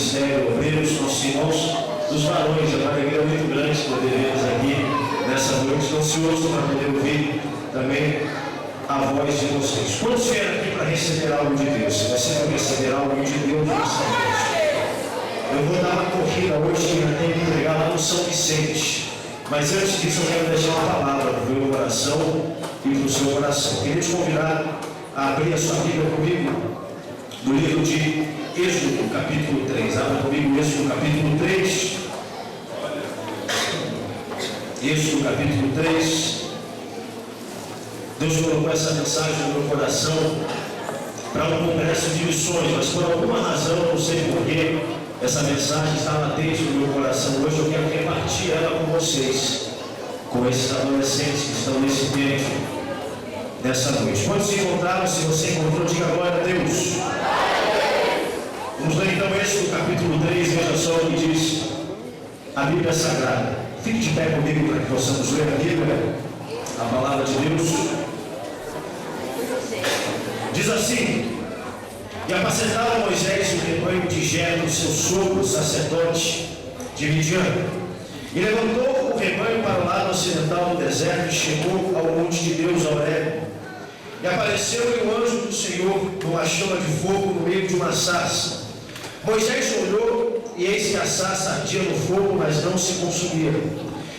ministério, obreiros, nossos irmãos, dos varões. É uma alegria muito grande poder vê-los aqui nessa noite, ansioso para poder ouvir também a voz de vocês. Quantos vieram aqui para receber algo de Deus? Se você vai receber algo de Deus nessa noite, eu vou dar uma corrida hoje que ainda tenho que pregar lá no São Vicente. Mas antes disso, eu quero deixar uma palavra para o meu coração e para o seu coração. Queria te convidar a abrir a sua Bíblia comigo no livro de Êxodo, capítulo 3. Abra comigo Êxodo, capítulo 3. Êxodo, capítulo 3. Deus colocou essa mensagem no meu coração para um congresso de missões, mas por alguma razão, não sei porquê, essa mensagem está latente no meu coração. Hoje eu quero repartir ela com vocês, com esses adolescentes que estão nesse tempo, nessa noite. Quando se encontraram, se você encontrou, diga glória a Deus. Vamos ler então Êxodo capítulo 3, veja só o que diz a Bíblia Sagrada. Fique de pé comigo para que possamos ler a Bíblia, a palavra de Deus. Diz assim: e apacentava Moisés o rebanho de Jetro, seu sogro, sacerdote de Midian. E levantou o rebanho para o lado ocidental do deserto e chegou ao monte de Deus, Horebe. E apareceu-lhe o anjo do Senhor numa chama de fogo no meio de uma sarça. Moisés olhou, e eis que a sarça ardia no fogo, mas não se consumia.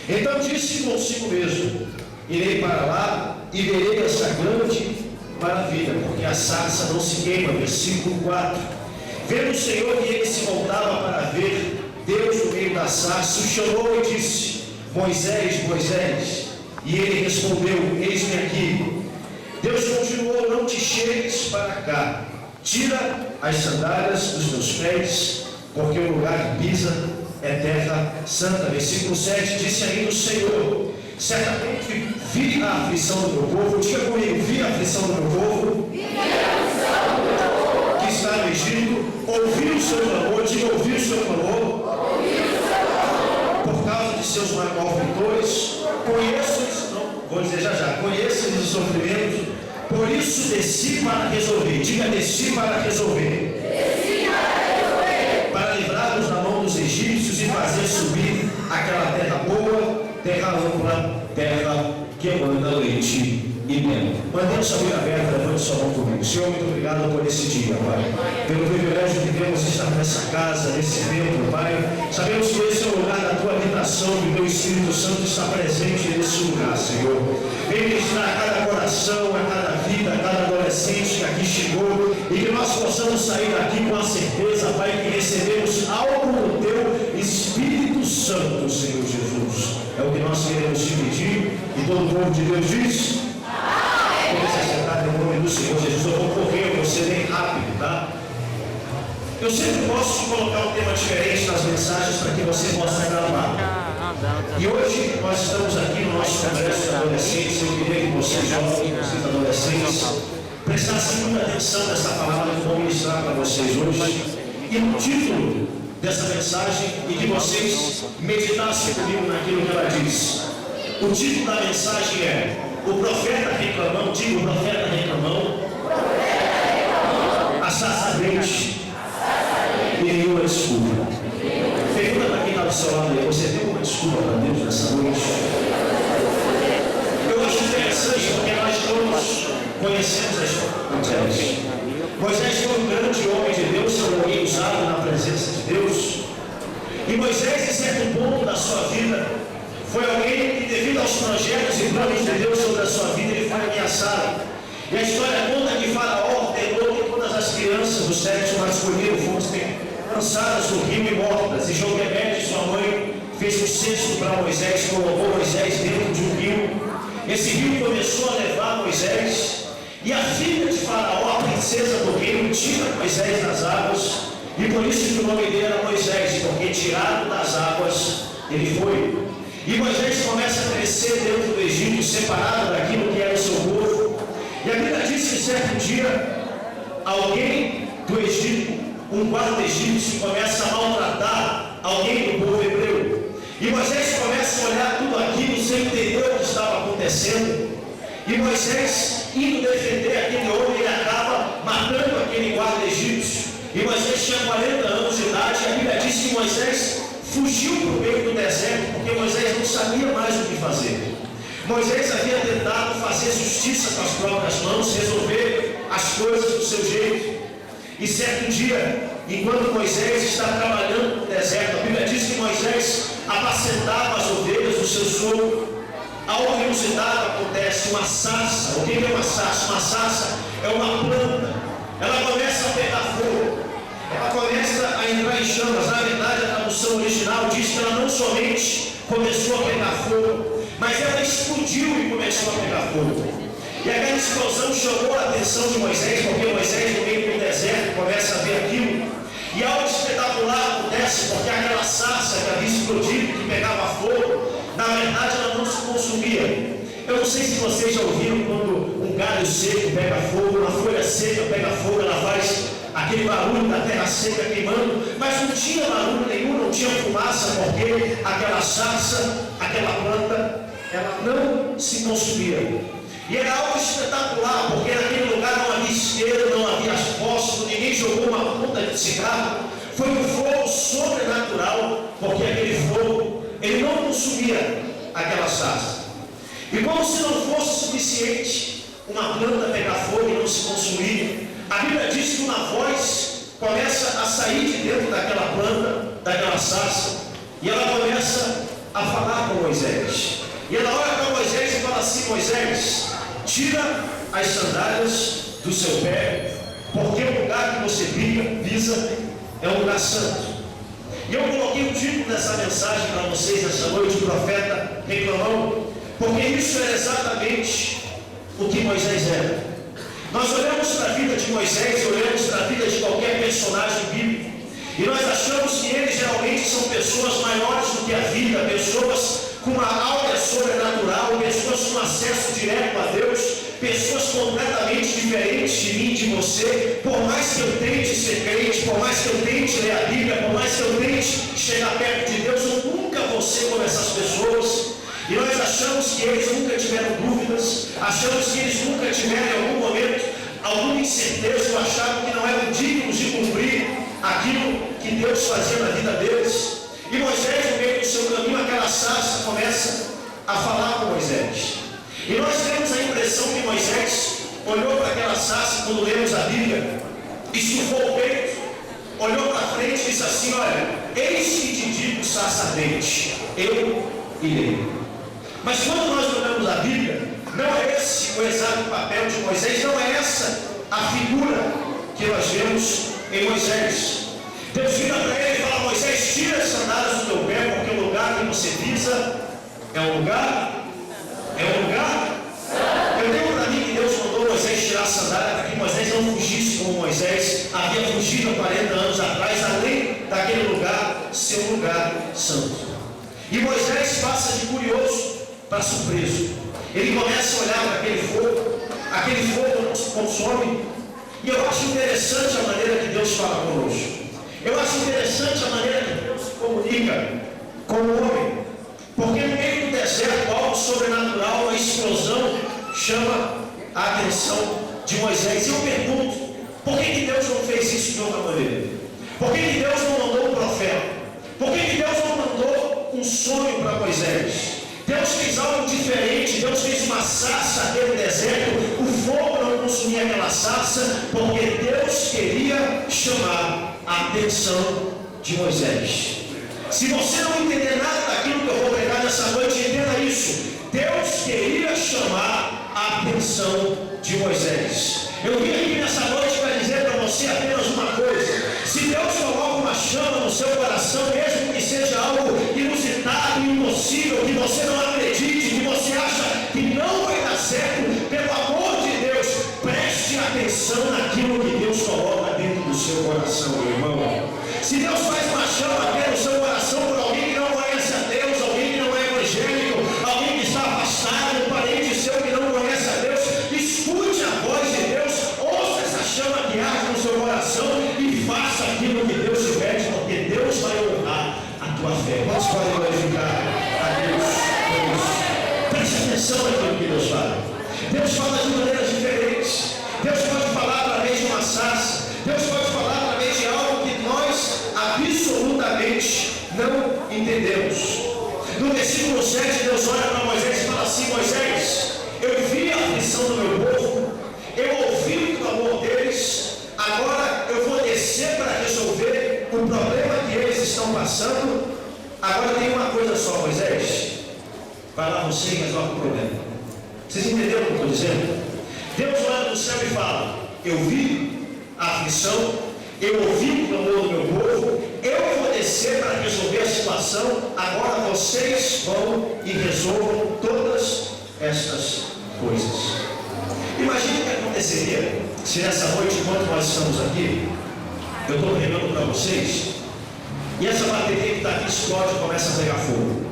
Então disse consigo mesmo: irei para lá e verei essa grande maravilha, porque a sarça não se queima. Versículo 4. Vendo o Senhor que ele se voltava para ver Deus no meio da sarça, o chamou e disse: Moisés, Moisés. E ele respondeu: eis-me aqui. Deus continuou: não te chegues para cá, tira as sandálias dos teus pés, porque o lugar que pisa é terra santa. Versículo 7. Disse ainda o Senhor: certamente vi a aflição do meu povo. Diga comigo: vi a aflição do meu povo que está no Egito. Ouvi o seu clamor. Diga: ouvi o seu clamor por causa de seus malfeitores. Conheço-lhes, não, vou dizer já, conheço-lhes os sofrimentos, por isso desci para resolver. Diga: desci para resolver. Para livrá-los da mão dos egípcios e fazer subir aquela terra boa, terra ampla, terra que emana leite e mel. Mantendo sua Bíblia aberta, levante sua mão comigo. Senhor, muito obrigado por esse dia, Pai, pelo privilégio que temos de estar nessa casa, nesse templo, Pai. Sabemos que esse é o lugar da tua habitação, que o teu Espírito Santo está presente nesse lugar, Senhor. Vem ministrar a cada coração, a cada vida, a cada adolescente que aqui chegou, e que nós possamos sair daqui com a certeza, Pai, que recebemos algo do teu Espírito Santo, Senhor Jesus. É o que nós queremos te pedir, e todo o povo de Deus diz: você sentar em nome do Senhor Jesus. Eu vou correr, você bem rápido, tá? Eu sempre gosto de colocar um tema diferente nas mensagens para que você possa gravar. E hoje nós estamos aqui no nosso congresso de adolescentes. Eu queria que vocês, jovens, vocês adolescentes, prestassem muita atenção nessa palavra que eu vou ministrar para vocês hoje, e no título dessa mensagem, e que vocês meditassem comigo naquilo que ela diz. O título da mensagem é: o profeta reclamão. Diga: o profeta reclamão, a sarça ardente e nenhuma desculpa. Pergunta para quem está do seu lado aí: você tem uma desculpa para Deus nessa noite? Eu acho interessante porque nós todos conhecemos a história de Moisés. Moisés foi um grande homem de Deus, foi alguém usado na presença de Deus. E Moisés, em certo ponto da sua vida, foi alguém que, devido aos projetos e planos de Deus sobre a sua vida, ele foi ameaçado. E a história conta que Faraó ordenou que todas as crianças do sexo masculino fossem lançadas no rio e mortas. E Joquebede, sua mãe, fez um cesto para Moisés, colocou Moisés dentro de um rio. Esse rio começou a levar Moisés, e a filha de Faraó, a princesa do reino, tira Moisés das águas, e por isso que o nome dele era Moisés, porque tirado das águas ele foi. E Moisés começa a crescer dentro do Egito, separado daquilo que era o seu povo. E a Bíblia diz que certo dia, alguém do Egito, um guarda egípcio, começa a maltratar alguém do povo hebreu. E Moisés começa a olhar tudo aquilo sem entender o que estava acontecendo. E Moisés, indo defender aquele homem, ele acaba matando aquele guarda egípcio. E Moisés tinha 40 anos de idade. que Moisés fugiu para o meio do deserto, porque Moisés não sabia mais o que fazer. Moisés havia tentado fazer justiça com as próprias mãos, resolver as coisas do seu jeito. E certo dia, enquanto Moisés está trabalhando no deserto, a Bíblia diz que Moisés apacentava as ovelhas do seu sogro. Algo inusitado acontece, uma sarça. O que é uma sarça? Uma sarça é uma planta. Ela começa a pegar fogo. Ela começa a entrar em chamas. Na verdade, a tradução original diz que ela não somente começou a pegar fogo, mas ela explodiu e começou a pegar fogo. E aquela explosão chamou a atenção de Moisés, porque Moisés, no meio do deserto, começa a ver aquilo. E algo espetacular acontece, porque aquela sarça que havia explodido, que pegava fogo, na verdade ela não se consumia. Eu não sei se vocês já ouviram quando um galho seco pega fogo, uma folha seca pega fogo, ela faz aquele barulho da terra seca queimando, mas não tinha barulho nenhum, não tinha fumaça, porque aquela sarça, aquela planta, ela não se consumia. E era algo espetacular, porque naquele lugar não havia isqueiro, não havia fósforo, ninguém jogou uma ponta de cigarro. Foi um fogo sobrenatural, porque aquele fogo, ele não consumia aquela sarça. E como se não fosse suficiente uma planta pegar fogo e não se consumir, a Bíblia diz que uma voz começa a sair de dentro daquela planta, daquela sarça, e ela começa a falar com Moisés. E ela olha para Moisés e fala assim: Moisés, tira as sandálias do seu pé, porque o lugar que você pisa é um lugar santo. E eu coloquei o título dessa mensagem para vocês essa noite, o profeta reclamão, porque isso é exatamente o que Moisés era. Nós olhamos para a vida de Moisés, olhamos para a vida de qualquer personagem bíblico, e nós achamos que eles geralmente são pessoas maiores do que a vida, pessoas com uma aura sobrenatural, pessoas com acesso direto a Deus, pessoas completamente diferentes de mim e de você. Por mais que eu tente ser crente, por mais que eu tente ler a Bíblia, por mais que eu tente chegar perto de Deus, eu nunca vou ser como essas pessoas. E nós achamos que eles nunca tiveram dúvidas, achamos que eles nunca tiveram em algum momento alguma incerteza, ou acharam que não eram dignos de cumprir aquilo que Deus fazia na vida deles. E Moisés, no meio do seu caminho, aquela sarça começa a falar com Moisés. E nós temos a impressão que Moisés olhou para aquela sarça, quando lemos a Bíblia, estufou o peito, olhou para frente e disse assim: olha, eis que te digo, sarça ardente, eu irei. Mas quando nós olhamos a Bíblia, não é esse o exato papel de Moisés, não é essa a figura que nós vemos em Moisés. Deus vira para ele e fala: Moisés, tira as sandálias do teu pé, porque o lugar que você pisa é um lugar. Eu tenho para mim que Deus mandou Moisés tirar a sandália para que Moisés não fugisse como Moisés havia fugido há 40 anos atrás, além daquele lugar ser um lugar santo. E Moisés passa de curioso para surpreso. Ele começa a olhar para aquele fogo não se consome. E eu acho interessante a maneira que Deus fala conosco. Eu acho interessante a maneira que Deus se comunica com o homem. Porque no meio do deserto, algo sobrenatural, a explosão chama a atenção de Moisés. E eu pergunto, por que Deus não fez isso de outra maneira? Por que Deus não mandou um profeta? Por que Deus não mandou um sonho para Moisés? Deus fez algo diferente. Deus fez uma sarça naquele deserto. O fogo não consumia aquela sarça, porque Deus queria chamar a atenção de Moisés. Se você não entender nada daquilo que eu vou pregar nessa noite, entenda isso. Deus queria chamar a atenção de Moisés. Eu vim aqui nessa noite para dizer para você apenas uma coisa: se Deus coloca uma chama no seu coração, mesmo que seja algo inusitado e impossível, que você não acredite, que você acha que não vai dar certo, pelo amor de Deus, preste atenção naquilo que Deus coloca dentro do seu coração, meu irmão. Se Deus faz uma chama aqui no seu coração por alguém que não conhece a Deus, alguém que não é evangélico, alguém que está afastado, um parente seu que não conhece a Deus, escute a voz de Deus, ouça essa chama que arde no seu coração e faça aquilo que Deus te pede, porque Deus vai honrar a tua fé. Nós podemos glorificar a Deus por isso. Preste atenção naquilo que Deus fala. Deus fala de maneiras diferentes. Deus pode falar através de uma sarça. Deus pode falar através de algo que nós absolutamente verdadeiramente não entendemos. No versículo 7, Deus olha para Moisés e fala assim: Moisés, eu vi a aflição do meu povo, eu ouvi o clamor deles, agora eu vou descer para resolver o problema que eles estão passando. Agora tem uma coisa só, Moisés, vai lá você e resolve o problema. Vocês entenderam o que eu estou dizendo? Deus olha do céu e fala: eu vi a aflição, eu ouvi o clamor do meu povo, eu vou descer para resolver a situação, agora vocês vão e resolvam todas estas coisas. Imagine o que aconteceria se nessa noite, enquanto nós estamos aqui, eu estou pregando para vocês, e essa bateria que está aqui explode e começa a pegar fogo.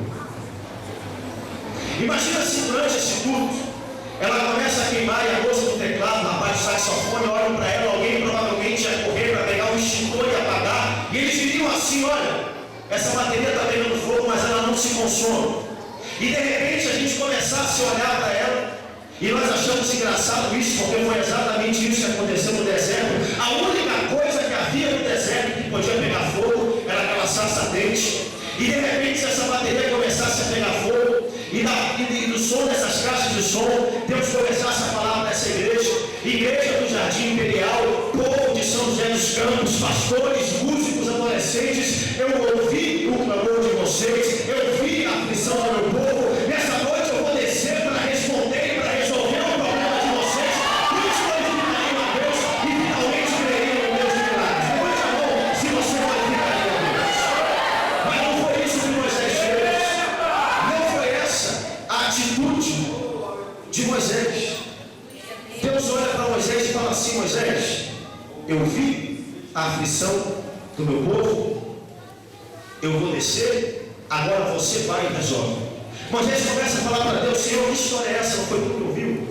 Imagina se durante esse culto ela começa a queimar e a moça do teclado, o rapaz do saxofone, olham para ela, alguém provavelmente ia correr para pegar um extintor e apagar, e eles diriam assim: olha, essa bateria está pegando fogo, mas ela não se consome. E de repente a gente começasse a olhar para ela, e nós achamos engraçado isso, porque foi exatamente isso que aconteceu no deserto. A única coisa que havia no deserto que podia pegar fogo era aquela sarça ardente. E de repente, se essa bateria começasse a pegar fogo, e do som dessas caixas de som, Deus começasse a falar para essa igreja do Jardim Imperial, povo de São José dos Campos, pastores, músicos, adolescentes: eu ouvi o clamor de vocês, eu vi a aflição do meu povo, nessa noite eu vou descer para responder e para resolver o problema de vocês. Muitos glorificariam a Deus e finalmente creriam no Deus de milagres. Levante a mão se você glorificaria a Deus. Mas não foi isso que Moisés fez. Não foi essa a atitude de Moisés. Deus olha para Moisés e fala assim: Moisés, eu vi a aflição do meu povo, eu vou descer, agora você vai e resolve. Moisés começa a falar para Deus: Senhor, que história é essa? Não foi tu que ouviu?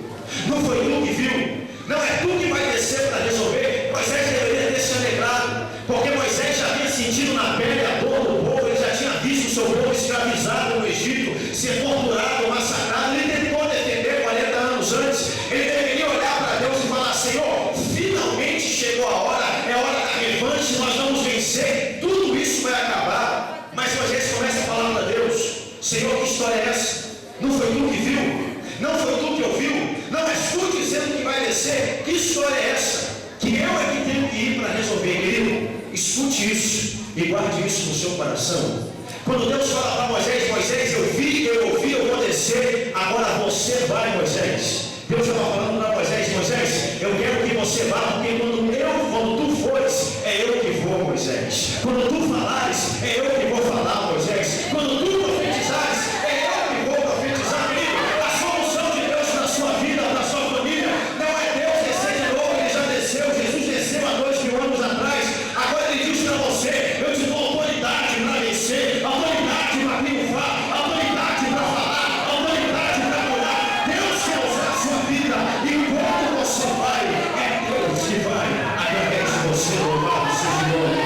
Não foi tu que viu? Não é tu que vai descer para resolver? Moisés deveria ter se alegrado, porque Moisés já havia sentido na pele a dor do povo, ele já tinha visto o seu povo escravizado no Egito, ser torturado, massacrado. Ele tentou defender 40 anos antes. Ele deveria olhar para Deus e falar: Senhor, finalmente chegou a hora, é hora da revanche, nós vamos vencer, tudo isso vai acabar. Mas Moisés começa a falar para Deus: Senhor, que história é essa? Não foi tu que viu? Não foi tu que ouviu? Não és tu dizendo que vai descer? Que história é essa? Que eu é que tenho que ir para resolver. Querido, escute isso e guarde isso no seu coração. Quando Deus fala para Moisés: Moisés, eu vi, eu ouvi, eu vou descer, agora você vai, Moisés. Deus estava falando para Moisés: Moisés, eu quero que você vá, porque quando tu fores, é eu que vou, Moisés. Quando tu falares, é eu que vou falar, Moisés. Quando tu profetizares, é eu que vou profetizar. Querido, a solução de Deus para a sua vida, para a sua família, não é Deus descer de novo. Ele já desceu, Jesus desceu há 2000 anos atrás. Agora ele diz para você: eu te dou autoridade para vencer, autoridade para triunfar, autoridade para falar, autoridade para curar. Deus quer usar a sua vida, e enquanto você vai, é Deus que vai através de você. Louvado seja o nome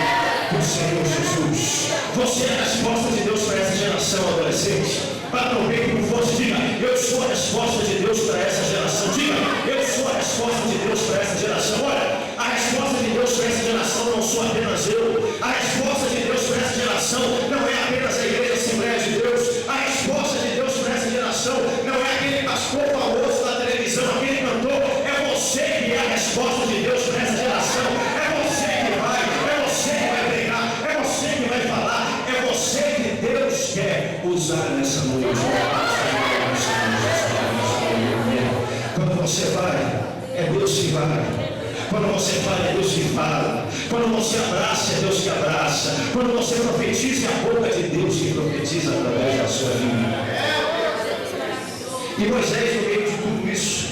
do Senhor Jesus. Você é a resposta de Deus para essa geração, adolescente. Bata o peito com força, diga: eu sou a resposta de Deus para essa geração. Diga: eu sou a resposta de Deus para essa geração. Olha, a resposta de Deus para essa geração não sou apenas eu. A resposta de Deus para essa geração não é apenas a Igreja Assembleia de Deus. A resposta de Deus para essa geração não é aquele pastor famoso da televisão, aquele cantor. É você que é a resposta de Deus para essa geração. É você que vai pregar, é você que vai falar, é você que Deus quer usar nessa noite. Quando você vai, é Deus que vai. Quando você fala, é Deus que fala. Quando você abraça, é Deus que abraça. Quando você profetiza, é a boca de Deus que profetiza através da sua vida. E Moisés, no meio de tudo isso,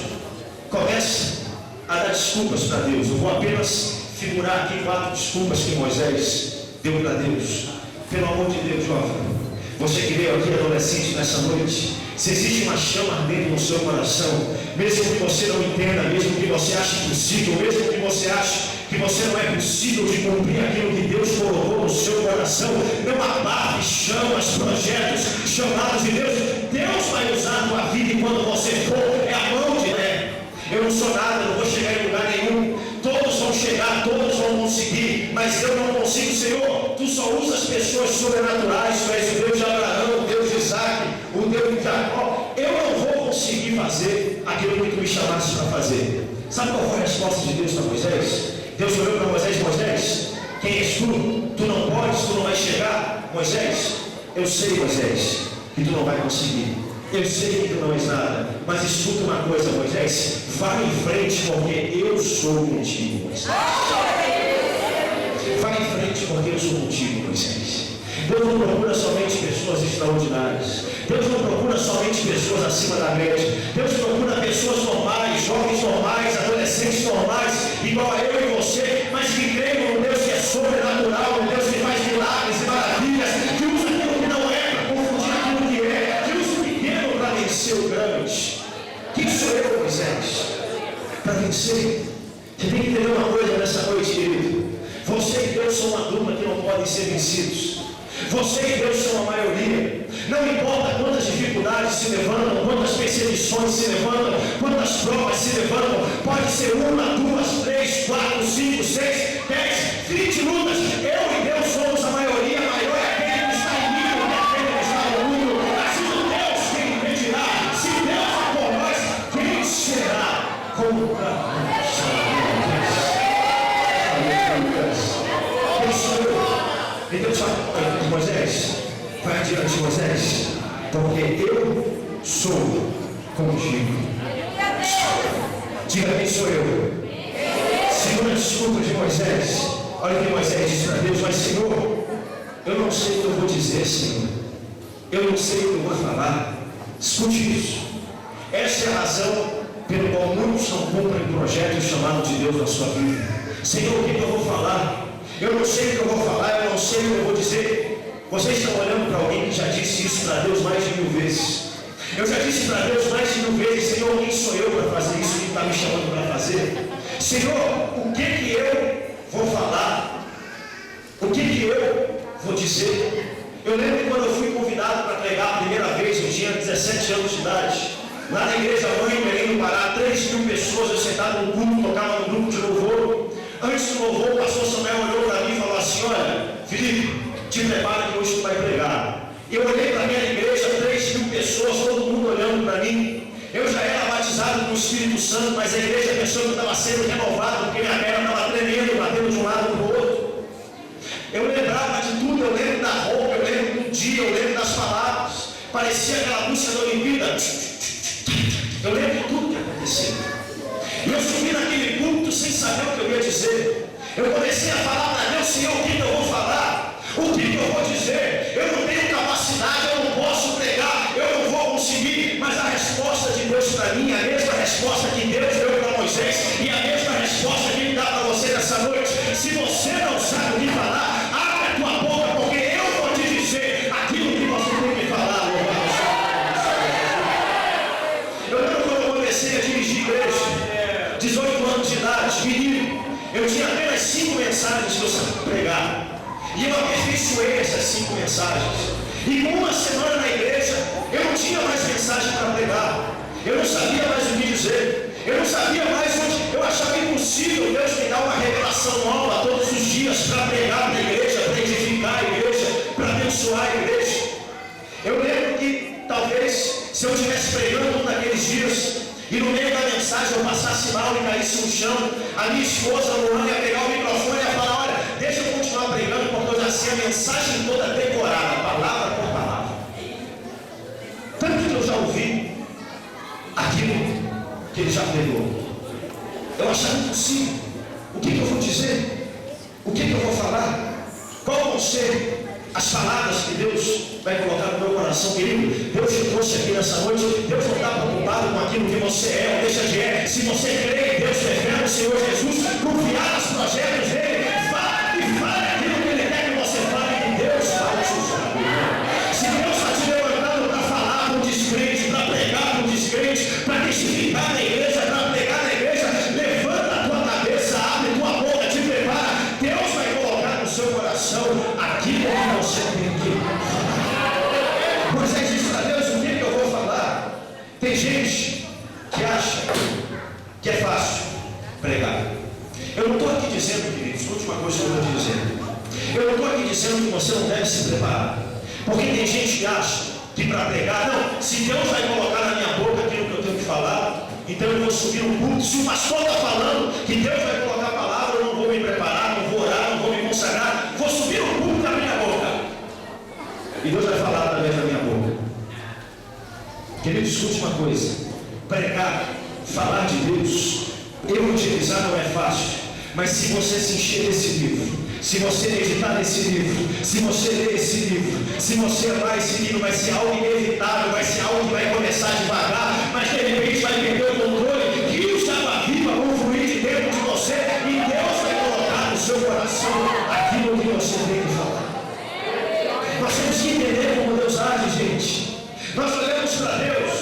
começa a dar desculpas para Deus. Eu vou apenas figurar aqui 4 desculpas que Moisés deu para Deus. Pelo amor de Deus, jovem, você que veio aqui adolescente nessa noite, se existe uma chama ardendo no seu coração, mesmo que você não entenda, mesmo que você ache impossível, mesmo que você ache que você não é possível de cumprir aquilo que Deus colocou no seu coração, não abafe chamas, projetos, chamados de Deus. Deus vai usar a tua vida, e quando você for, é a mão de Deus. Eu não sou nada, não vou chegar em lugar nenhum. Todos vão chegar, todos vão conseguir, mas eu não consigo, Senhor. Tu só usas pessoas sobrenaturais, tu és o Deus de Abraão, o Deus de Isaac, o Deus de Jacó. Eu não vou conseguir fazer aquilo que tu me chamaste para fazer. Sabe qual foi a resposta de Deus para Moisés? Deus olhou para Moisés: Moisés, quem és tu? Tu não podes, tu não vais chegar. Moisés, eu sei, Moisés, que tu não vai conseguir. Eu sei que tu não és nada. Mas escuta uma coisa, Moisés, vai em frente, porque eu sou contigo, Moisés. Vai em frente, porque eu sou contigo, Moisés. Deus não procura somente pessoas extraordinárias. Deus não procura somente pessoas acima da média. Deus procura pessoas normais, jovens normais, adolescentes normais, igual a eu e você, mas que creem no Deus que é sobrenatural, um Deus que faz milagres e maravilhas, que usa aquilo que não é para confundir aquilo que é, que usa o pequeno para vencer o grande. Quem sou eu, Moisés? Para vencer. Você tem que entender uma coisa nessa noite, querido. Você e Deus são uma dupla que não podem ser vencidos. Você e Deus são a maioria. Não importa quantas dificuldades se levantam, quantas perseguições se levantam, quantas provas se levantam. Pode ser 1, 2, 3, 4, 5, 6, 10, 20 lutas. Eu e Deus somos a maioria. Maior é aquele que está em mim do que aquele que está no mundo. Assim Deus quem impedirá. Se Deus é por nós, quem será contra nós? Quem sou eu? E Deus fala: Moisés, vai adiante, Moisés, porque eu sou contigo. Diga: quem sou eu? Segura a desculpa de Moisés. Olha o que Moisés disse para Deus: mas Senhor, eu não sei o que eu vou dizer, Senhor. Eu não sei o que eu vou falar. Escute isso. Essa é a razão pelo qual muitos não cumprem o projeto e o chamado de Deus na sua vida. Senhor, o que eu vou falar? Eu não sei o que eu vou falar, eu não sei o que eu vou dizer. Vocês estão olhando para alguém que já disse isso para Deus mais de 1000 vezes. Eu já disse para Deus mais de 1000 vezes: Senhor, quem sou eu para fazer isso que está me chamando para fazer? Senhor, o que eu vou falar? O que eu vou dizer? Eu lembro que quando eu fui convidado para pregar a primeira vez, eu tinha 17 anos de idade, lá na igreja mãe em Belém do Pará, 3.000 pessoas, eu sentado no culto, tocava no grupo de louvor. Antes do louvor, o pastor Samuel olhou para mim e falou assim: olha, Felipe, te prepara que hoje tu vai pregar. Eu olhei para a minha igreja, 3.000 pessoas, todo mundo olhando para mim. Eu já era batizado com o Espírito Santo, mas a igreja pensou que eu estava sendo renovado, porque minha perna estava tremendo, batendo de um lado para o outro. Eu lembrava de tudo, eu lembro da roupa, eu lembro do dia, eu lembro das palavras. Parecia aquela música da Olimpíada. Eu lembro de tudo que aconteceu. E eu subi naquele culto sem saber o que eu ia dizer. Eu comecei a falar para Deus: Senhor, o que eu vou falar? O que eu vou dizer? Eu não tenho capacidade, eu não posso pregar, eu não vou conseguir. Mas a resposta de Deus para mim é a mesma resposta que Deus deu para Moisés e a mesma resposta que Ele dá para você nessa noite. Se você não sabe o que falar, abre a tua boca, porque eu vou te dizer aquilo que você tem que falar. Eu lembro quando eu comecei a dirigir igreja, 18 anos de idade, menino, eu tinha apenas 5 mensagens que eu sabia pregar. E eu aperfeiçoei essas 5 mensagens. E com uma semana na igreja, eu não tinha mais mensagem para pregar. Eu não sabia mais o que dizer. Eu não sabia mais onde. Eu achava impossível Deus me dar uma revelação nova todos os dias para pregar na igreja, para edificar a igreja, para abençoar a igreja. Eu lembro que talvez, se eu estivesse pregando um daqueles dias, e no meio da mensagem eu passasse mal e caísse no chão, a minha esposa, a Luana, ia pegar o microfone e ia falar: olha, deixa eu continuar pregando, porque eu já sei a mensagem toda decorada, palavra por palavra. Tanto que eu já ouvi aquilo que ele já pregou. Eu achava impossível. O que eu vou dizer? O que eu vou falar? Qual vão ser as palavras que Deus vai colocar no meu coração, querido? Deus te trouxe aqui nessa noite. Deus não está preocupado com aquilo que você é ou deixa de é. Se você crê em Deus, fé no Senhor Jesus, confiar nos projetos dele, fala e fale aquilo que ele quer que você fale, que Deus vai te usar. Se Deus está te levantando para falar com o descrente, para pregar com o descrente, para testificar na igreja, para pregar na igreja, levanta a tua cabeça, abre tua boca, te prepara. Deus vai colocar no seu coração aquilo que você tem que falar. Moisés disse para Deus: o que eu vou falar? Tem gente que acha que é fácil pregar. Eu não estou aqui dizendo, queridos, escute uma coisa que eu estou dizendo. Eu não estou aqui dizendo dizendo que você não deve se preparar. Porque tem gente que acha que para pregar, não, se Deus vai colocar na minha boca aquilo que eu tenho que falar, então eu vou subir no púlpito. Se o pastor está falando que Deus vai colocar a palavra, eu não vou me preparar, não vou orar, não vou me consagrar, vou subir no púlpito da minha boca. E Deus vai falar através da minha boca. Querido, escute uma coisa: pregar, falar de Deus, evangelizar não é fácil. Mas se você se encher desse livro, se você meditar nesse livro, se você ler esse livro, se você amar esse livro, vai ser algo inevitável, vai ser algo que vai começar devagar, mas de repente vai perder o controle, rios de água viva vão fluir de dentro de você, e Deus vai colocar no seu coração aquilo que você tem que falar. Nós temos que entender como Deus age, gente. Nós olhamos para Deus,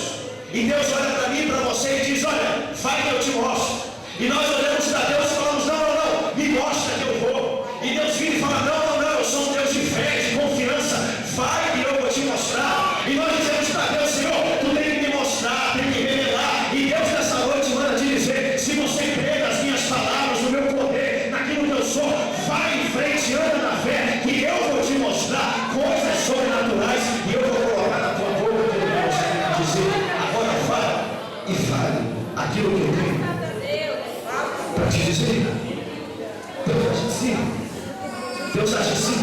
e Deus olha para mim, para você, e diz: olha, vai que eu te mostro. E nós olhamos para Deus e falamos: não, não, não, me mostra que eu vou. E Deus vira e fala: não, não, não, eu sou um Deus de fé, de confiança, vai que eu vou te mostrar. E nós dizemos para Deus: Senhor, tu tem que me mostrar, tem que me revelar. E Deus nessa noite manda te dizer: se você crê nas minhas palavras, no meu poder, naquilo que eu sou, vai em frente, anda na fé, que eu vou te mostrar coisas sobrenaturais, e eu vou colocar na tua boca que Deus tem dizer: agora vai e fale aquilo que eu tenho para te dizer. Deus age assim. Deus age assim.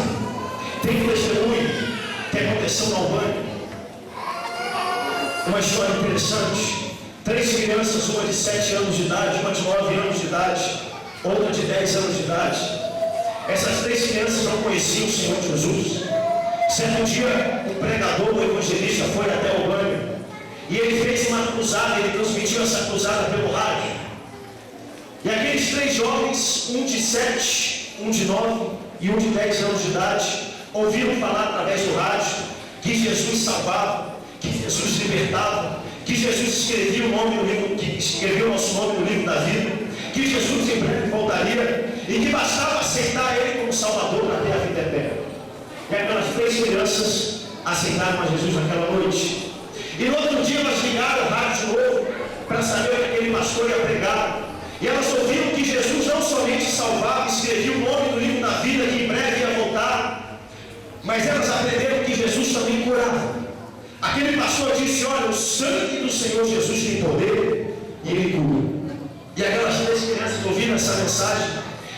Tem um testemunho que aconteceu no Albânia. Uma história interessante. 3 crianças, uma de 7 anos de idade, uma de 9 anos de idade, outra de 10 anos de idade. Essas 3 crianças não conheciam o Senhor Jesus. Certo dia, um pregador, um evangelista, foi até o Albânia e ele fez uma cruzada. Ele transmitiu essa cruzada pelo rádio. E aqueles 3 jovens, um de 7, um de 9 e um de 10 anos de idade, ouviram falar através do rádio que Jesus salvava, que Jesus libertava, que Jesus escrevia o nome no livro, que escreveu o nosso nome no livro da vida, que Jesus em breve voltaria e que bastava aceitar Ele como Salvador para ter a vida eterna. E aquelas 3 crianças aceitaram a Jesus naquela noite. E no outro dia elas ligaram o rádio de novo para saber o que aquele pastor ia pregar. E elas ouviram que Jesus não somente salvava, escrevia o nome do livro da vida, que em breve ia voltar, mas elas aprenderam que Jesus também curava. Aquele pastor disse: olha, o sangue do Senhor Jesus tem poder e Ele cura. E aquelas 3 crianças ouviram essa mensagem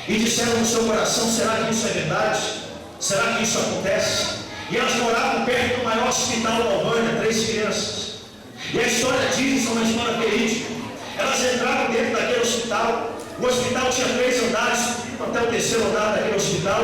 e disseram no seu coração: será que isso é verdade? Será que isso acontece? E elas moravam perto do maior hospital da Albânia, 3 crianças. E a história diz, isso é uma história verídica. Elas entraram dentro daquele hospital. O hospital tinha 3 andares, até o 3º andar daquele hospital.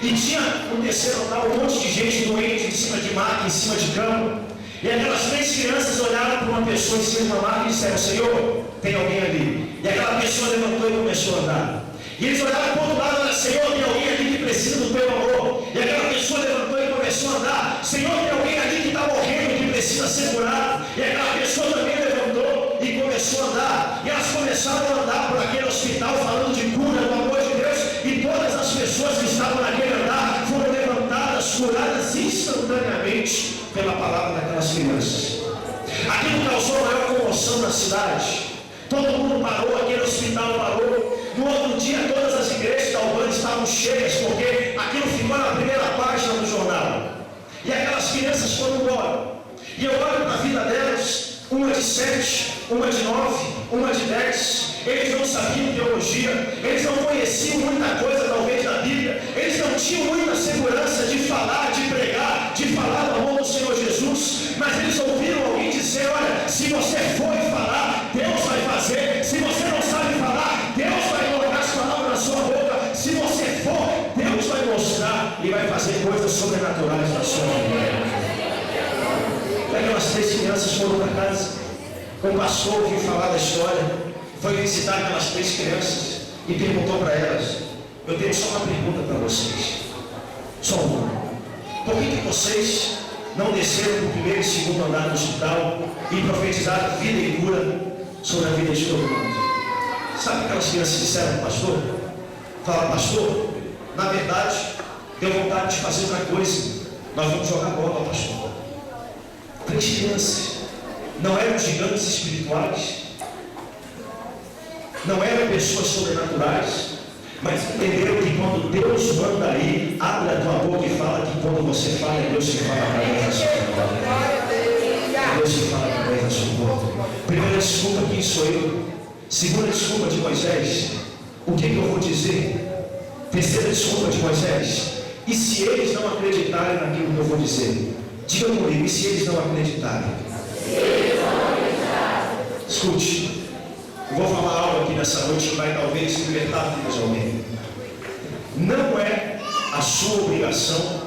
E tinha no 3º andar um monte de gente doente em cima de maca, em cima de cama. E aquelas 3 crianças olharam para uma pessoa em cima de uma maca e disseram: Senhor, tem alguém ali. E aquela pessoa levantou e começou a andar. E eles olharam para o outro lado e disseram: Senhor, tem alguém ali que precisa do teu amor. E aquela pessoa levantou e começou a andar. Senhor, tem alguém ali que está morrendo, que precisa ser curado. E aquela pessoa também levantou e começou a andar. E elas começaram a andar por aquele hospital falando de cura, do amor de Deus. E todas as pessoas que estavam naquele andar foram levantadas, curadas instantaneamente pela palavra daquelas crianças. Aquilo causou maior comoção na cidade. Todo mundo parou, aquele hospital parou. No outro dia todas as igrejas da Albânia estavam cheias, porque aquilo ficou na primeira página do jornal. E aquelas crianças foram embora. E eu olho para a vida delas, uma de 7, uma de 9, uma de 10. Eles não sabiam teologia, eles não conheciam muita coisa talvez da Bíblia, eles não tinham muita segurança de falar, de pregar, de falar do amor do Senhor Jesus, mas eles ouviram alguém dizer: olha, se você for falar, Deus vai fazer. Se você não sabe falar, Deus vai colocar as palavras na sua boca. Se você for, Deus vai mostrar e vai fazer coisas sobrenaturais na sua vida. E aquelas 3 crianças foram para casa. O pastor ouviu falar da história, foi visitar aquelas 3 crianças e perguntou para elas: eu tenho só uma pergunta para vocês, só uma. Por que vocês não desceram do 1º e 2º andar do hospital e profetizaram vida e cura sobre a vida de todo mundo? Sabe aquelas crianças disseram para o pastor? Falaram: pastor, na verdade deu vontade de fazer outra coisa, nós vamos jogar bola, pastor. 3 crianças, não eram gigantes espirituais, não eram pessoas sobrenaturais, Mas entenderam que quando Deus manda aí, abre a tua boca e fala que quando você fala, é Deus que fala através da sua boca. É Deus que fala através da sua boca. Primeira desculpa, quem sou eu? Segunda desculpa de Moisés, o que eu vou dizer? Terceira desculpa de Moisés, e se eles não acreditarem naquilo que eu vou dizer? Diga comigo, e se eles não acreditarem? Escute, eu vou falar algo aqui nessa noite que vai talvez libertar vidas de alguém. Não é a sua obrigação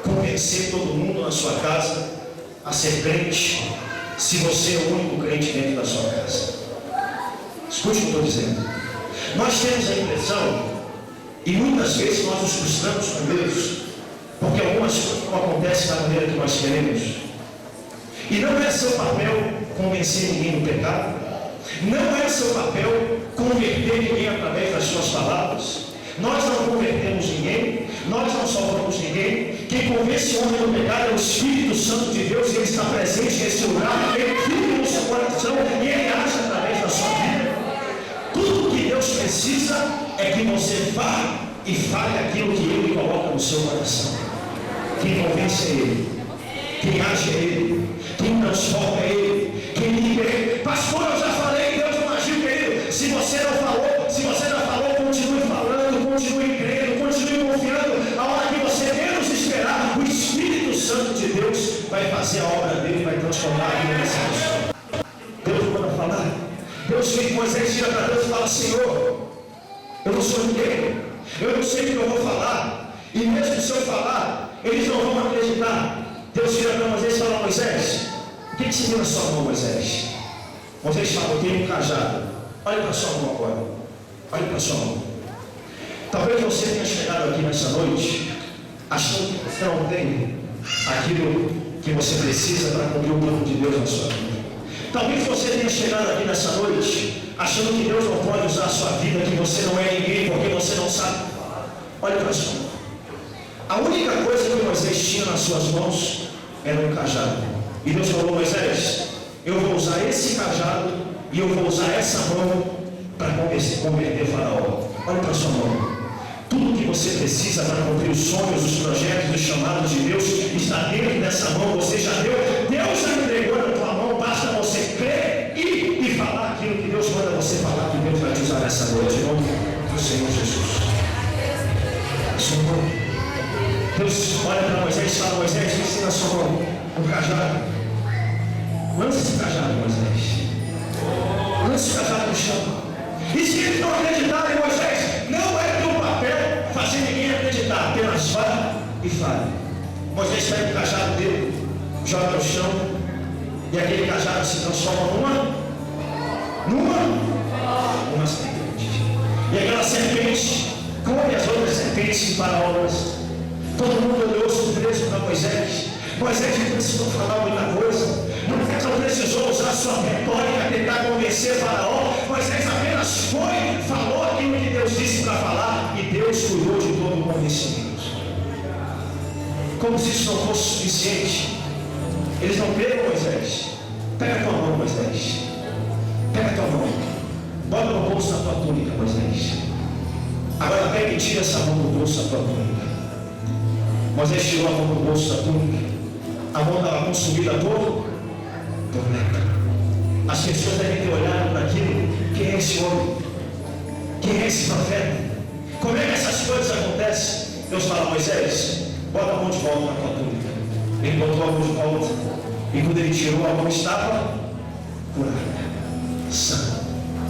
convencer todo mundo na sua casa a ser crente, se você é o único crente dentro da sua casa. Escute o que eu estou dizendo. Nós temos a impressão, e muitas vezes nós nos frustramos com Deus, porque algumas coisas não acontecem da maneira que nós queremos. E não é seu papel convencer ninguém do pecado, não é seu papel converter ninguém através das suas palavras. Nós não convertemos ninguém, nós não salvamos ninguém. Quem convence o homem do pecado é o Espírito Santo de Deus, e Ele está presente nesse lugar, Ele vive no seu coração e Ele age através da sua vida. Tudo que Deus precisa é que você vá e fale aquilo que Ele coloca no seu coração. Quem convence é Ele, quem age é Ele, quem transforma é Ele, quem libera é Ele. Pastor, eu já falei, Deus não agiu, querido. Se você não falou, se você já falou, continue falando, continue crendo, continue confiando. A hora que você menos esperar, o Espírito Santo de Deus vai fazer a obra dele, vai transformar a vida dessa pessoa. Deus manda falar. Deus vem, Moisés vira para Deus e fala: Senhor, eu não sou ninguém, eu não sei o que eu vou falar, e mesmo se eu falar, eles não vão acreditar. Deus vira para Moisés e fala: Moisés, o que você tem na sua mão, Moisés? Moisés fala: eu tenho um cajado. Olha para a sua mão agora, olha para a sua mão. Talvez você tenha chegado aqui nessa noite achando que você não tem aquilo que você precisa para cumprir o plano de Deus na sua vida. Talvez você tenha chegado aqui nessa noite achando que Deus não pode usar a sua vida, que você não é ninguém porque você não sabe falar. Olha para a sua mão. A única coisa que Moisés tinha nas suas mãos era um cajado. E Deus falou: Moisés, eu vou usar esse cajado e eu vou usar essa mão para converter Faraó. Olha para a sua mão. Tudo que você precisa para cumprir os sonhos, os projetos, os chamados de Deus está dentro dessa mão. Você já deu, Deus já entregou na tua mão. Basta você crer e falar aquilo que Deus manda você falar, que Deus vai te usar nessa noite, em nome do Senhor Jesus. Senhor, Deus olha para Moisés e fala: Moisés, ensina a sua mão, um cajado. Lança esse cajado, Moisés. Lança esse cajado no chão. E se eles não acreditarem, Moisés, não é teu papel fazer ninguém acreditar, apenas vá e fale. Moisés pega o cajado dele, joga no chão, e aquele cajado se transforma numa serpente. E aquela serpente come as outras serpentes de Faraó. Todo mundo olhou surpreso para Moisés. Moisés não precisou falar muita coisa. Moisés não precisou usar sua retórica, tentar convencer Faraó. Moisés apenas foi, falou aquilo que Deus disse para falar, e Deus cuidou de todo o convencimento. Como se isso não fosse suficiente, eles não pegam Moisés. Pega a tua mão, Moisés. Pega a tua mão. Bota no bolso da tua túnica, Moisés. Agora pega e tira essa mão do bolso da tua túnica. Moisés tirou a mão do bolso da túnica. A mão estava consumida por lepra. As pessoas devem ter olhado para aquilo. Quem é esse homem? Quem é esse profeta? Como é que essas coisas acontecem? Deus fala: Moisés, bota a mão de volta na tua túnica. Ele botou a mão de volta, e quando ele tirou, a mão estava curada, sã.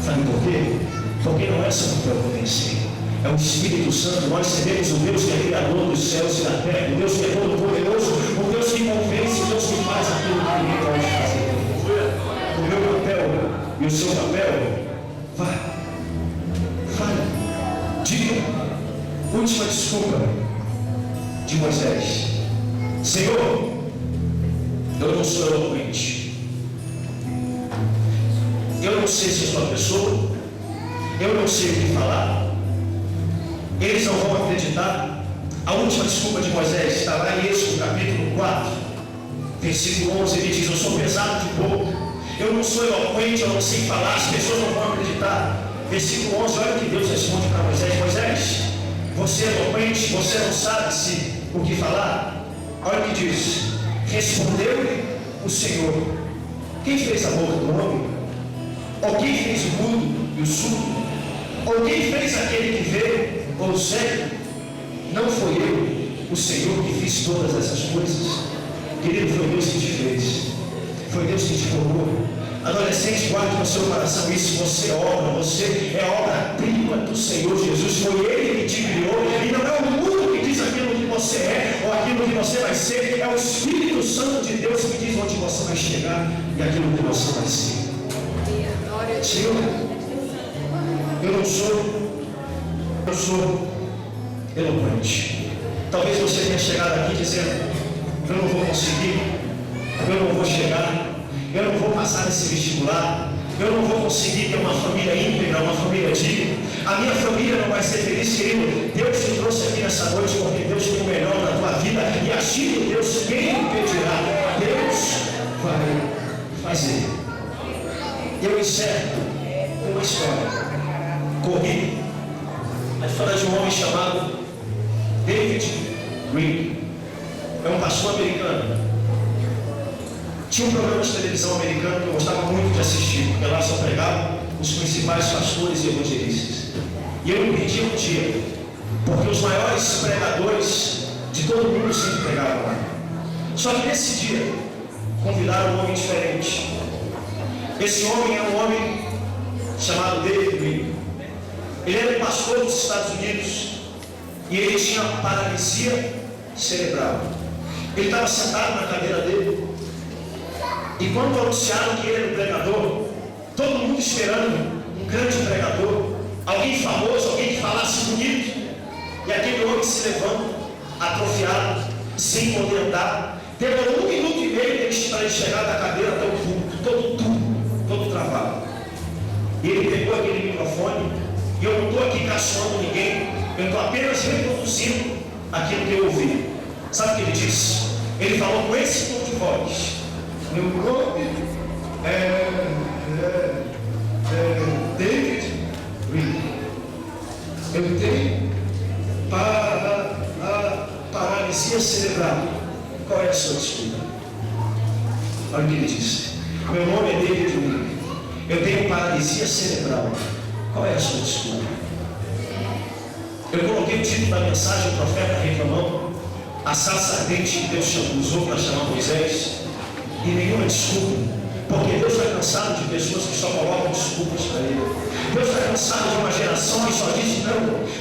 Sabe por quê? Porque não é seu papel convencer, é o Espírito Santo. Nós seremos o Deus que é criador dos céus e da terra, o Deus que é todo poderoso, o Deus que convence, o Deus que faz aquilo que ninguém pode fazer. O meu papel e o seu papel, vá, fale, diga. Última desculpa de Moisés: Senhor, eu não sou eloquente, eu não sei se sou a pessoa, eu não sei o que falar, eles não vão acreditar. A última desculpa de Moisés está lá em Êxodo capítulo 4, versículo 11. Ele diz: eu sou pesado de boca, eu não sou eloquente, eu não sei falar, as pessoas não vão acreditar. Versículo 11, olha o que Deus responde para Moisés: Moisés, você é eloquente, você não sabe o que falar? Olha o que diz: respondeu-lhe o Senhor: quem fez a boca do homem? Ou quem fez o mudo e o surdo? Ou quem fez aquele que vê ou o cego? Não foi eu, o Senhor, que fiz todas essas coisas? Querido, foi Deus que te fez, foi Deus que te formou. Adolescente, guarde no seu coração isso: você é obra-prima do Senhor Jesus. Foi Ele que te criou, e não é o mundo que diz aquilo que você é ou aquilo que você vai ser. É o Espírito Santo de Deus que diz onde você vai chegar e aquilo que você vai ser. Senhor, eu sou eloquente. Talvez você tenha chegado aqui dizendo: eu não vou conseguir, eu não vou chegar, eu não vou passar nesse vestibular, eu não vou conseguir ter uma família íntegra, uma família digna, a minha família não vai ser feliz. Querido, Deus te trouxe aqui nessa noite porque Deus tem o melhor na tua vida, e agindo Deus, quem impedirá? Deus vai fazer. Eu encerro com uma história corrida, a história de um homem chamado David Green. É um pastor americano. Tinha um programa de televisão americano que eu gostava muito de assistir, porque lá só pregavam os principais pastores e evangelistas. E eu me perdi um dia, porque os maiores pregadores de todo mundo sempre pregavam lá. Só que nesse dia, convidaram um homem diferente. Esse homem é um homem chamado David Green. Ele era um pastor dos Estados Unidos e ele tinha paralisia cerebral. Ele estava sentado na cadeira dele, e quando anunciaram que ele era um pregador, todo mundo esperando um grande pregador, alguém famoso, alguém que falasse bonito, e aquele homem se levanta, atrofiado, sem poder andar. Demorou 1 minuto e meio para ele chegar da cadeira até o púlpito, todo travado. E ele pegou aquele microfone, e eu não estou aqui caçoando ninguém, eu estou apenas reproduzindo aquilo que eu ouvi. Sabe o que ele disse? Ele falou com esse tom de voz: meu nome é David Green. Eu tenho paralisia cerebral. Qual é a sua desculpa? Olha o que ele disse: meu nome é David Green. Eu tenho paralisia cerebral. Qual é a sua desculpa? Eu coloquei o título da mensagem: o profeta reclamando, a sarça ardente que Deus usou para chamar Moisés, e nenhuma desculpa, porque Deus está cansado de pessoas que só colocam desculpas para Ele. Deus está cansado de uma geração que só diz: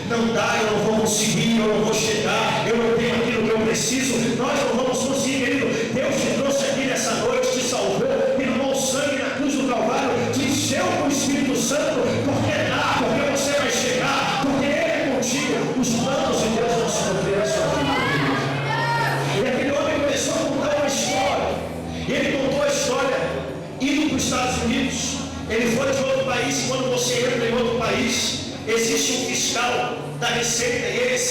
não dá, eu não vou conseguir, eu não vou chegar, eu não tenho aquilo que eu preciso, nós não vamos conseguir. Querido, Deus te trouxe aqui nessa noite, te salvou, derramou sangue na cruz do Calvário, te encheu com o Espírito Santo, porque dá, porque você vai chegar, porque Ele é contigo. Os planos de Deus vão se cumprir na sua vida. E aquele homem começou a contar uma história. Ele contou a história indo para os Estados Unidos. Ele foi de outro país, e quando você entra em outro país, existe um fiscal da Receita, e eles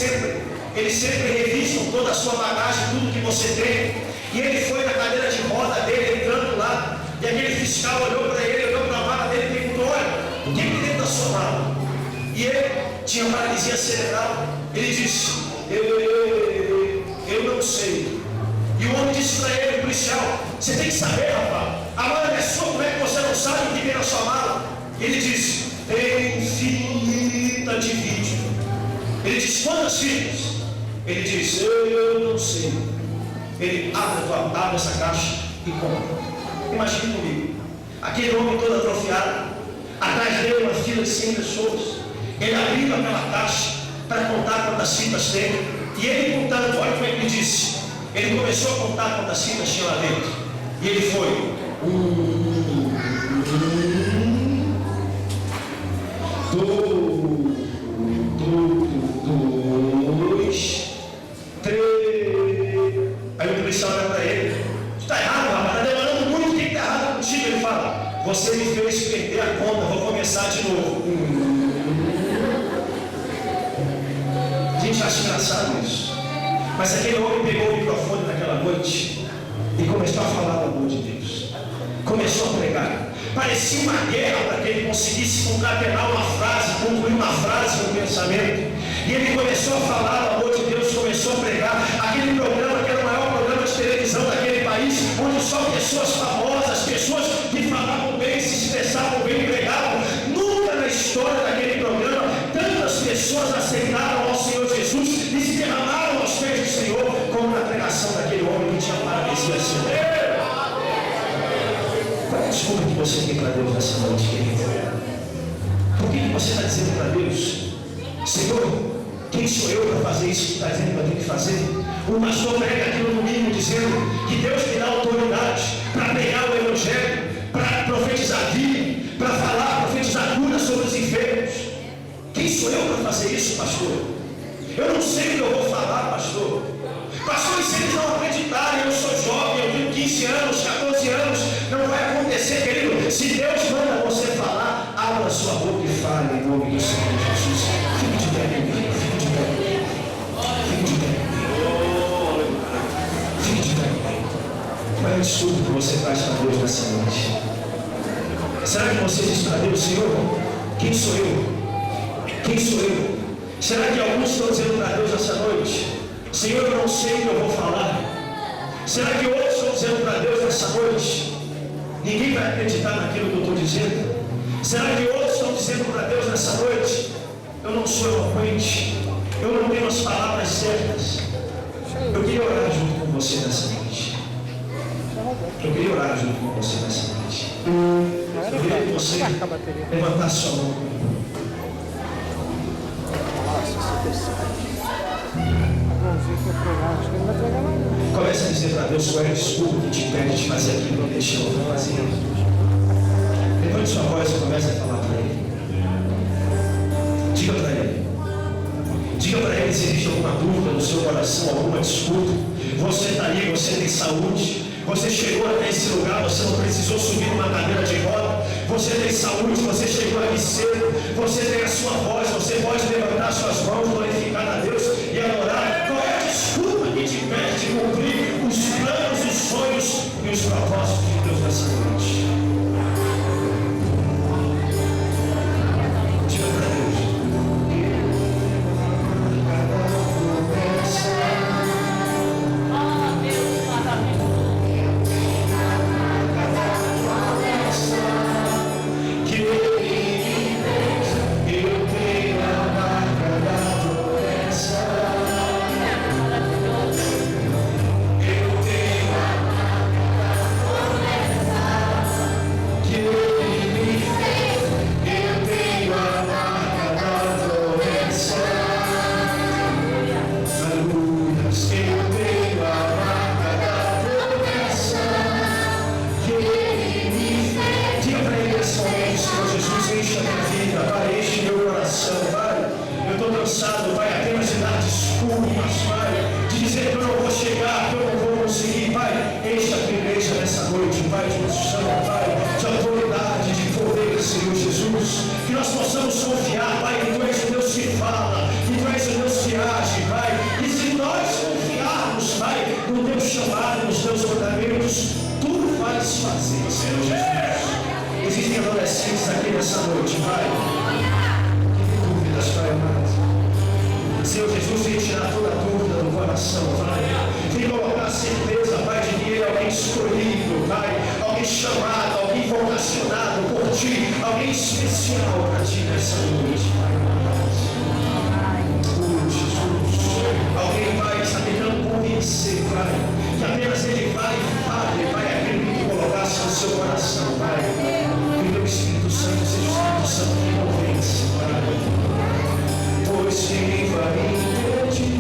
sempre revisam toda a sua bagagem, tudo que você tem. E ele foi na cadeira de roda dele, entrando lá, e aquele fiscal olhou para ele, olhou para a mala dele e perguntou: olha, o que tem dentro da sua mala? E ele tinha paralisia cerebral. Ele disse: eu não sei. E o homem disse para ele, o policial: você tem que saber, rapaz, a mala é sua, como é que você não sabe o que tem na sua mala? Ele disse: tem fita de vídeo. Ele disse: quantas fitas? Ele disse: eu não sei. Ele abre essa caixa e compra. Imagine comigo, aquele homem todo atrofiado, atrás dele uma fila de 100 pessoas. Ele abriu aquela caixa para contar quantas fitas tem, e ele contando, olha como é que ele disse. Ele começou a contar quantas fitas tinha lá dentro, e ele foi: 1, 2, 3. Aí o policial olha para ele: está errado, rapaz, está demorando muito, o que está errado contigo? Ele fala: você me fez perder a conta, vou começar de novo. A gente acha engraçado isso, mas aquele homem pegou o microfone naquela noite e começou a falar do amor de Deus. começou a pregar. Parecia uma guerra para que ele conseguisse concatenar uma frase, concluir uma frase, um pensamento. E ele começou a falar do amor de Deus, começou a pregar. Aquele programa que era o maior programa de televisão daquele país, onde só pessoas famosas, pessoas que falavam bem, se expressavam bem, pregavam. Nunca na história daquele programa tantas pessoas aceitaram ao Senhor Jesus e se derramaram aos pés do Senhor, como na pregação daquele homem que tinha paralisia cerebral. Qual é a desculpa que você tem para Deus nessa noite, querido? Por que você está dizendo para Deus: Senhor, quem sou eu para fazer isso que está dizendo que eu tenho que fazer? O pastor prega aqui no domingo dizendo que Deus me dá autoridade para pregar o Evangelho, para profetizar vida, para falar, profetizar cura sobre os enfermos. Quem sou eu para fazer isso, pastor? Eu não sei o que eu vou falar, pastor. Pastor, e se eles não acreditarem, eu sou jovem, eu tenho 15 anos, 14 anos, não vai acontecer, querido. Se Deus manda você falar, abra sua boca e fale em nome do Senhor Jesus. Fique de pé comigo, fique de pé comigo. Fique de pé comigo. Fique de pé comigo. Qual é o estudo que você faz para Deus nessa noite? Será que você diz para Deus: Senhor, quem sou eu? Quem sou eu? Será que alguns estão dizendo para Deus nessa noite: Senhor, eu não sei o que eu vou falar? Será que outros estão dizendo para Deus nessa noite: ninguém vai acreditar naquilo que eu estou dizendo? Será que outros estão dizendo para Deus nessa noite: eu não sou eloquente, eu não tenho as palavras certas? Eu queria orar junto com você nessa noite. Eu queria orar junto com você nessa noite. Eu queria que você levantasse sua mão. Comece a dizer para Deus qual é a desculpa que te impede de fazer aquilo que não deixou de fazer. Levante sua voz e comece a falar para Ele. Diga para Ele. Diga para Ele se existe alguma dúvida no seu coração, alguma disputa. Você está aí, você tem saúde. Você chegou até esse lugar, você não precisou subir numa cadeira de roda. Você tem saúde, você chegou aqui cedo. Você tem a sua voz, você pode levantar suas mãos, glorificar a Deus e adorar. Qual é a desculpa que te impede de cumprir os planos, os sonhos e os propósitos de Deus nessa noite? Diga para Deus. Que nós possamos confiar, Pai, que Tu és o Deus que fala, que Tu és o Deus que age, Pai. E se nós confiarmos, Pai, no Teu chamado, nos Teus mandamentos, Tu vais fazer, Senhor Jesus. Existem adolescentes aqui nessa noite, Pai, que têm dúvidas, Pai amado. Senhor Jesus, vem tirar toda a dúvida do coração, Pai. Vem colocar a certeza, Pai, de que Ele é alguém escolhido, Pai, alguém chamado, alguém vocacionado por Ti, alguém especial para Ti nessa noite, Pai. Jesus, alguém, Pai, está tentando convencer, Pai, que apenas Ele vai e fale, Pai, aquilo que Tu colocasse no seu coração, Pai. Que o Teu Espírito Santo seja o Espírito Santo que convence, Pai. Pois quem vai impedir?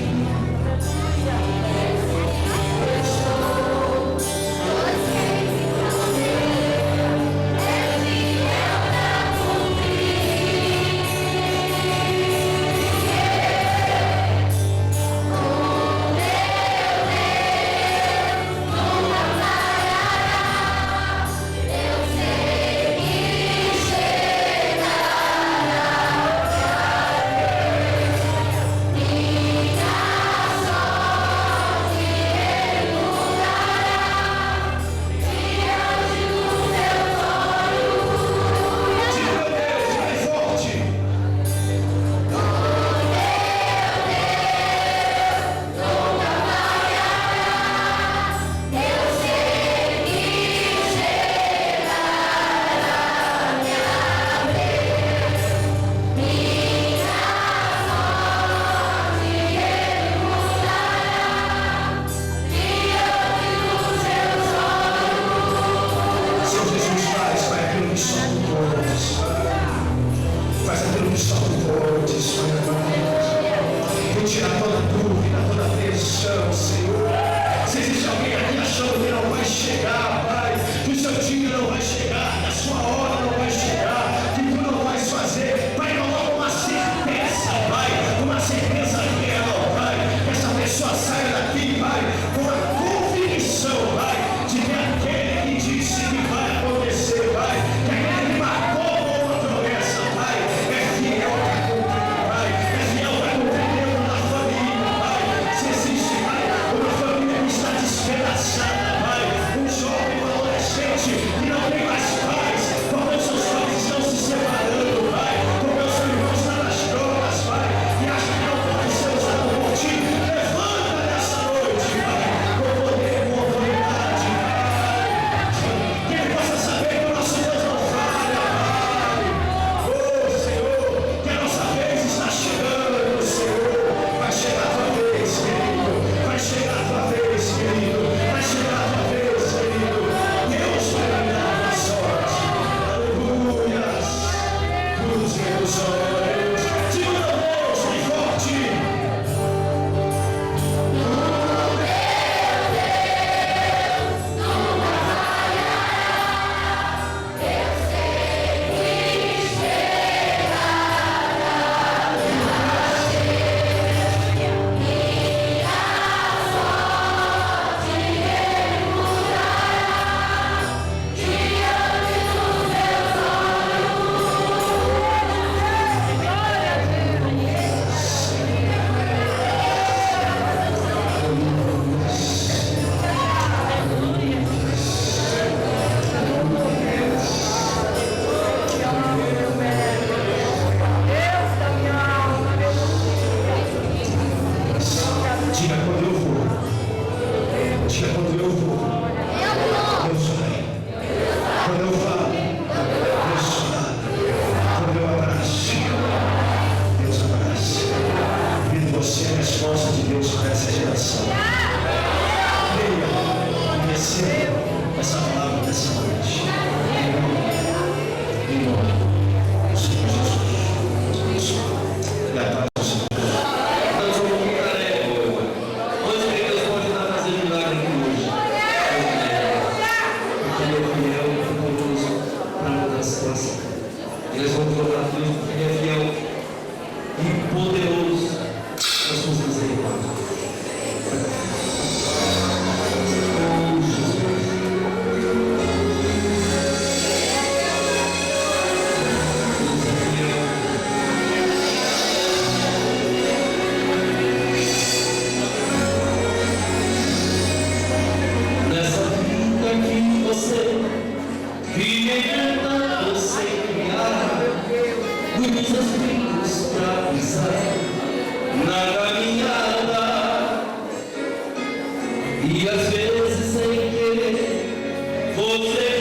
E às vezes sem querer, você